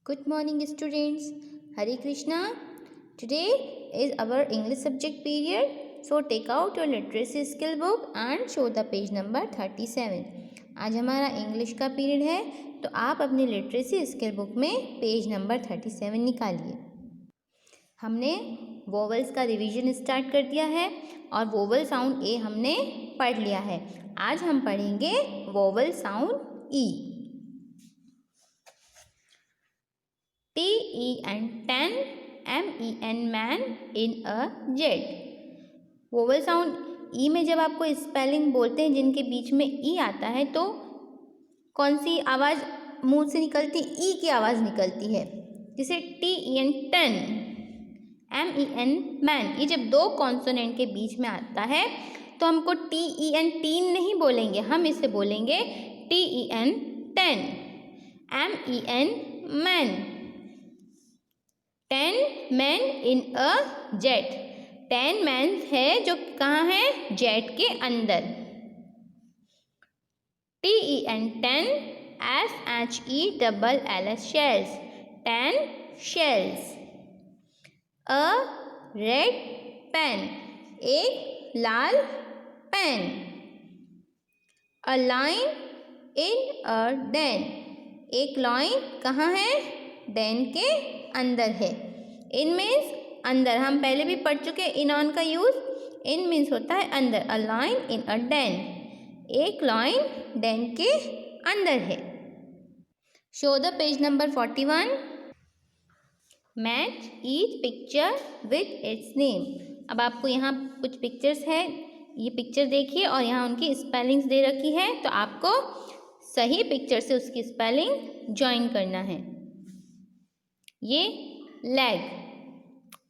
Good morning, students. Hare Krishna. Today is our English subject period. So take out your literacy skill book and show the page number 37. आज हमारा English का period है, तो आप अपनी literacy skill book में page number 37 निकालिए। हमने वोवल्स का रिवीजन स्टार्ट कर दिया है और वोवल साउंड ए हमने पढ़ लिया है। आज हम पढ़ेंगे vowel sound e. TEN ten, MEN man in a jet। Vowel sound e में जब आपको स्पेलिंग बोलते हैं जिनके बीच में ई आता है तो कौन सी आवाज़ मुंह से निकलती? ई की आवाज़ निकलती है। जैसे TEN ten, MEN मैन, ये जब दो कॉन्सोनेंट के बीच में आता है तो हमको TEN टीन नहीं बोलेंगे, हम इसे बोलेंगे TEN ten, MEN man. 10 men in a jet। 10 men है जो कहाँ है? जेट के अंदर। TEN ten, SHELLS shells, 10 shells। A red pen, एक लाल pen. A lion in a den, एक लॉइन कहाँ है? डेन के अंदर है। इन मीन्स अंदर, हम पहले भी पढ़ चुके हैं इन ऑन का यूज। इन मीन्स होता है अंदर। A line in a den, एक लॉइन डेन के अंदर है। Show the page number 41। Match each picture with its name. अब आपको यहाँ कुछ पिक्चर्स है, ये पिक्चर देखिए और यहाँ उनकी स्पेलिंग्स दे रखी है, तो आपको सही पिक्चर से उसकी स्पेलिंग ज्वाइन करना है। ये लेग,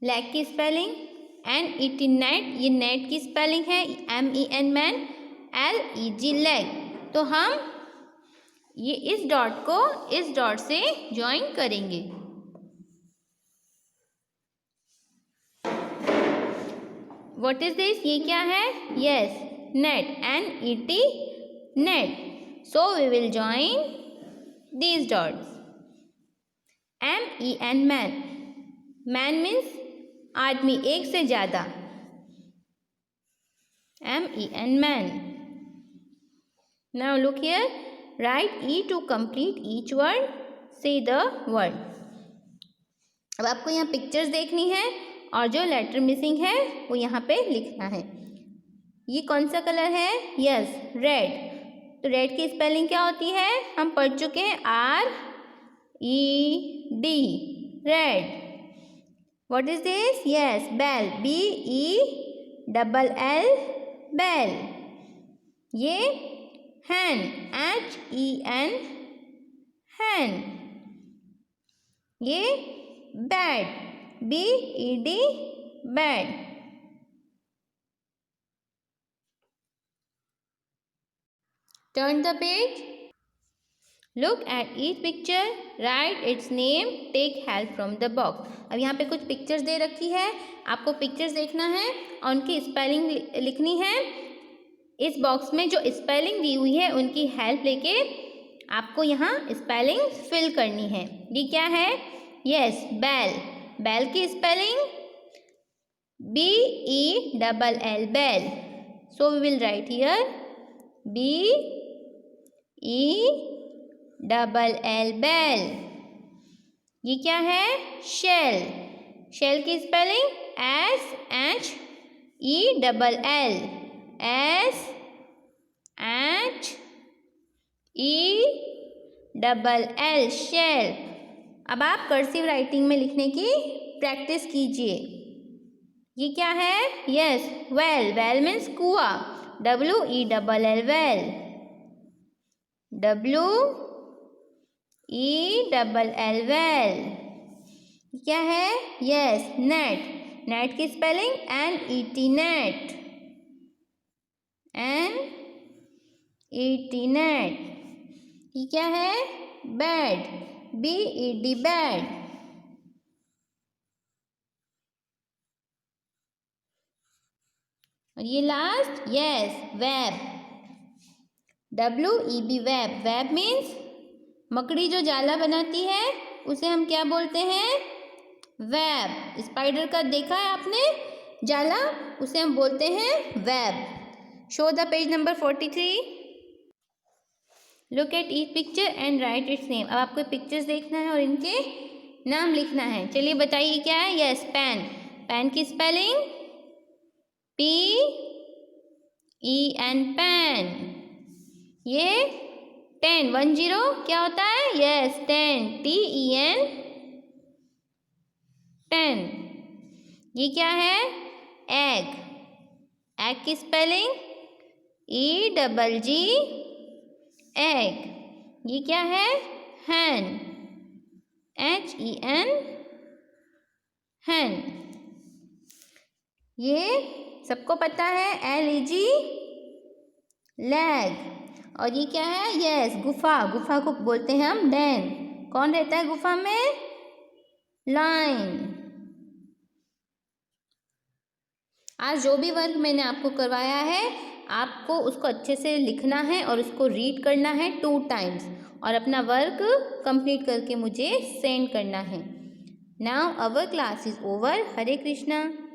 लेग की स्पेलिंग NET नेट, ये नेट की स्पेलिंग है MEN मैन, LEG लेग। तो हम ये इस डॉट को इस डॉट से ज्वाइन करेंगे। What is this? ये क्या है? Yes, net, NET net. So we will join these dots. MEN men, men means आदमी, एक से ज़्यादा। MEN मैन। Now look here, write E to complete each word, say the word. अब आपको यहाँ पिक्चर्स देखनी है और जो लेटर मिसिंग है वो यहाँ पे लिखना है। ये कौन सा कलर है? Yes, red. तो रेड की स्पेलिंग क्या होती है? हम पढ़ चुके हैं RED, red. What is this? Yes, bell, BELL, bell। ये hen, HEN, hen। ये bed, BED, bed। Turn the page. Look at each picture, write its name, take help from the box। अब यहाँ पे कुछ पिक्चर्स दे रखी है, आपको pictures देखना है और उनकी स्पेलिंग लिखनी है। इस बॉक्स में जो स्पेलिंग दी हुई है उनकी हेल्प लेके आपको यहाँ स्पेलिंग फिल करनी है। ये क्या है? Yes, bell. बेल की spelling BELL, bell. So we will write here BELL, bell. ये क्या है? शेल। शेल की स्पेलिंग SHELL, SHELL, शेल। अब आप कर्सिव राइटिंग में लिखने की प्रैक्टिस कीजिए। ये क्या है? Yes, well. वेल मीन्स कुआ, WELL, वेल। WELL, well. क्या है? Yes, net. नेट की spelling NET, net, NET, net. ये क्या है? Bed, BED, bed. और ये last, yes, web, WEB, web. Web means मकड़ी जो जाला बनाती है उसे हम क्या बोलते हैं? वेब। स्पाइडर का देखा है आपने जाला, उसे हम बोलते हैं web. Show the page number 43। Look at each picture and right it's name. अब आपको पिक्चर्स देखना है और इनके नाम लिखना है। चलिए बताइए क्या है? Yes, pen. पेन की स्पेलिंग PEN, पेन। ये 10 क्या होता है? यस, 10 10। ये क्या है? एग। एग की स्पेलिंग EGG, एग। ये क्या है? हैन। HEN, हैन। ये सबको पता है LEG, लैग। और ये क्या है? यस, गुफा। गुफा को बोलते हैं हम डेन। कौन रहता है गुफा में? लाइन। आज जो भी वर्क मैंने आपको करवाया है, आपको उसको अच्छे से लिखना है और उसको रीड करना है 2 टाइम्स और अपना वर्क कंप्लीट करके मुझे सेंड करना है। Now our class is over. Hare Krishna.